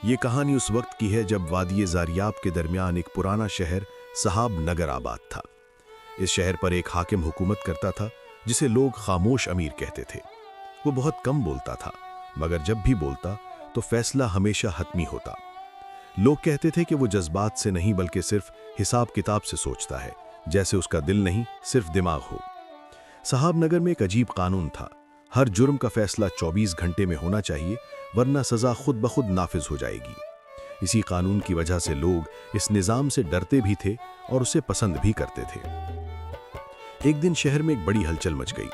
یہ کہانی اس وقت کی ہے جب وادی زاریاب کے درمیان ایک پرانا شہر صحاب نگر آباد تھا۔ اس شہر پر ایک حاکم حکومت کرتا تھا جسے لوگ خاموش امیر کہتے تھے۔ وہ بہت کم بولتا تھا، مگر جب بھی بولتا تو فیصلہ ہمیشہ حتمی ہوتا۔ لوگ کہتے تھے کہ وہ جذبات سے نہیں بلکہ صرف حساب کتاب سے سوچتا ہے، جیسے اس کا دل نہیں صرف دماغ ہو۔ صحاب نگر میں ایک عجیب قانون تھا۔ ہر جرم کا فیصلہ 24 گھنٹے میں ہونا چاہیے، ورنہ سزا خود بخود نافذ ہو جائے گی۔ اسی قانون کی وجہ سے لوگ اس نظام سے ڈرتے بھی تھے اور اسے پسند بھی کرتے تھے۔ ایک دن شہر میں ایک بڑی ہلچل مچ گئی۔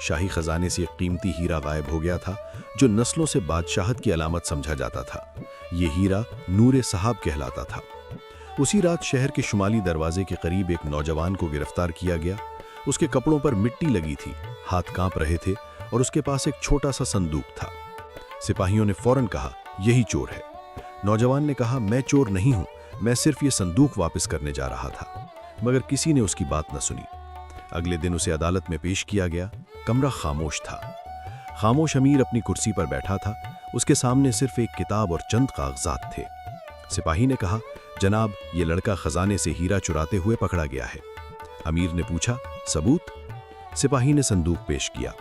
شاہی خزانے سے ایک قیمتی ہیرا غائب ہو گیا تھا جو نسلوں سے بادشاہت کی علامت سمجھا جاتا تھا۔ یہ ہیرا نور صحاب کہلاتا تھا۔ اسی رات شہر کے شمالی دروازے کے قریب ایک نوجوان کو گرفتار کیا گیا۔ اس کے کپڑوں پر مٹی لگی تھی، ہاتھ کانپ رہے تھے اور اس کے پاس ایک چھوٹا سا صندوق تھا۔ سپاہیوں نے فوراً کہا، یہی چور ہے۔ نوجوان نے کہا، میں چور نہیں ہوں، میں صرف یہ صندوق واپس کرنے جا رہا تھا۔ مگر کسی نے اس کی بات نہ سنی۔ اگلے دن اسے عدالت میں پیش کیا گیا۔ کمرہ خاموش تھا۔ خاموش امیر اپنی کرسی پر بیٹھا تھا۔ اس کے سامنے صرف ایک کتاب اور چند کاغذات تھے۔ سپاہی نے کہا، جناب، یہ لڑکا خزانے سے ہیرا چراتے ہوئے پکڑا گیا ہے۔ امیر نے پوچھا، ثبوت؟ سپاہی نے صندوق پیش کیا۔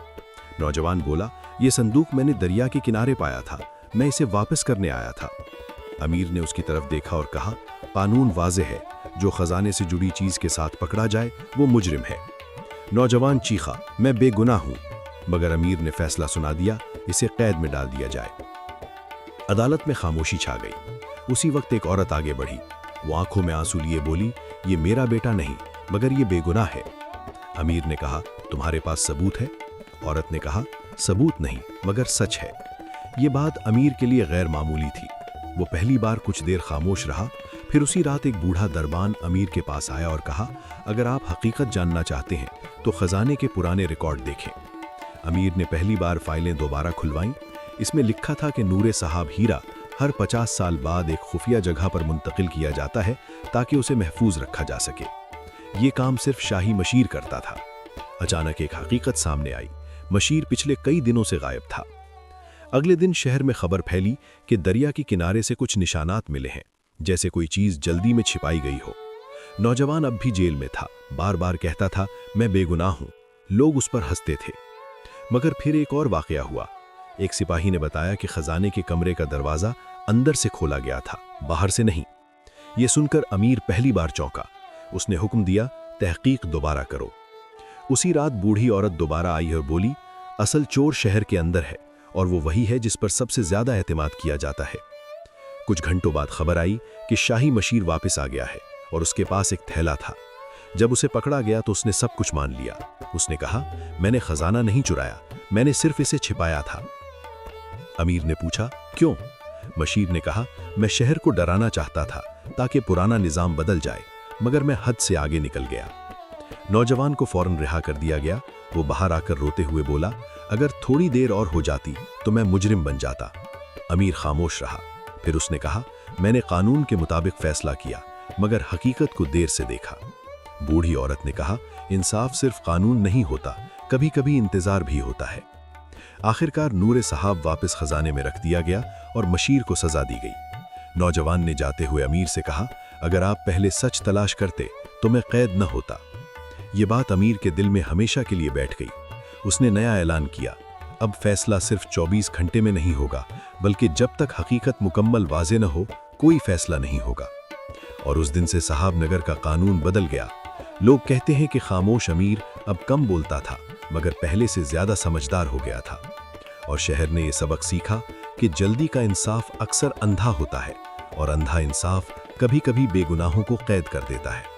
نوجوان بولا، یہ صندوق میں نے دریا کے کنارے پایا تھا، میں اسے واپس کرنے آیا تھا۔ امیر نے اس کی طرف دیکھا اور کہا، قانون واضح ہے، جو خزانے سے جڑی چیز کے ساتھ پکڑا جائے وہ مجرم ہے۔ نوجوان چیخا، میں بے گناہ ہوں، مگر امیر نے فیصلہ سنا دیا، اسے قید میں ڈال دیا جائے۔ عدالت میں خاموشی چھا گئی۔ اسی وقت ایک عورت آگے بڑھی۔ وہ آنکھوں میں آنسو لیے بولی، یہ میرا بیٹا نہیں، مگر یہ بے گناہ ہے۔ امیر نے کہا، تمہارے پاس ثبوت ہے؟ عورت نے کہا، ثبوت نہیں، مگر سچ ہے۔ یہ بات امیر کے لیے غیر معمولی تھی۔ وہ پہلی بار کچھ دیر خاموش رہا، پھر اسی رات ایک بوڑھا دربان امیر کے پاس آیا اور کہا، اگر آپ حقیقت جاننا چاہتے ہیں تو خزانے کے پرانے ریکارڈ دیکھیں۔ امیر نے پہلی بار فائلیں دوبارہ کھلوائیں۔ اس میں لکھا تھا کہ نور صحاب ہیرا ہر 50 سال بعد ایک خفیہ جگہ پر منتقل کیا جاتا ہے تاکہ اسے محفوظ رکھا جا سکے۔ یہ کام صرف شاہی مشیر کرتا تھا۔ اچانک ایک حقیقت سامنے آئی، مشیر پچھلے کئی دنوں سے غائب تھا۔ اگلے دن شہر میں خبر پھیلی کہ دریا کے کنارے سے کچھ نشانات ملے ہیں، جیسے کوئی چیز جلدی میں چھپائی گئی ہو۔ نوجوان اب بھی جیل میں تھا، بار بار کہتا تھا، میں بے گناہ ہوں۔ لوگ اس پر ہنستے تھے۔ مگر پھر ایک اور واقعہ ہوا۔ ایک سپاہی نے بتایا کہ خزانے کے کمرے کا دروازہ اندر سے کھولا گیا تھا، باہر سے نہیں۔ یہ سن کر امیر پہلی بار چونکا۔ اس نے حکم دیا، تحقیق دوبارہ کرو۔ اسی رات بوڑھی عورت دوبارہ آئی اور بولی، اصل چور شہر کے اندر ہے اور وہ وہی ہے جس پر سب سے زیادہ اعتماد کیا جاتا ہے۔ کچھ گھنٹوں بعد خبر آئی کہ شاہی مشیر واپس آ گیا ہے اور اس کے پاس ایک تھیلا تھا۔ جب اسے پکڑا گیا تو اس نے سب کچھ مان لیا۔ اس نے کہا، میں نے خزانہ نہیں چرایا، میں نے صرف اسے چھپایا تھا۔ امیر نے پوچھا، کیوں؟ مشیر نے کہا، میں شہر کو ڈرانا چاہتا تھا تاکہ پرانا نظام بدل جائے، مگر میں حد سے آگے نکل گیا۔ نوجوان کو فوراً رہا کر دیا گیا۔ وہ باہر آ کر روتے ہوئے بولا، اگر تھوڑی دیر اور ہو جاتی تو میں مجرم بن جاتا۔ امیر خاموش رہا۔ پھر اس نے کہا، میں نے قانون کے مطابق فیصلہ کیا، مگر حقیقت کو دیر سے دیکھا۔ بوڑھی عورت نے کہا، انصاف صرف قانون نہیں ہوتا، کبھی کبھی انتظار بھی ہوتا ہے۔ آخرکار نور صحاب واپس خزانے میں رکھ دیا گیا اور مشیر کو سزا دی گئی۔ نوجوان نے جاتے ہوئے امیر سے کہا، اگر آپ پہلے سچ تلاش کرتے تو میں قید نہ ہوتا۔ یہ بات امیر کے دل میں ہمیشہ کے لیے بیٹھ گئی۔ اس نے نیا اعلان کیا، اب فیصلہ صرف 24 گھنٹے میں نہیں ہوگا، بلکہ جب تک حقیقت مکمل واضح نہ ہو کوئی فیصلہ نہیں ہوگا۔ اور اس دن سے صحاب نگر کا قانون بدل گیا۔ لوگ کہتے ہیں کہ خاموش امیر اب کم بولتا تھا، مگر پہلے سے زیادہ سمجھدار ہو گیا تھا۔ اور شہر نے یہ سبق سیکھا کہ جلدی کا انصاف اکثر اندھا ہوتا ہے، اور اندھا انصاف کبھی کبھی بے گناہوں کو قید کر دیتا ہے۔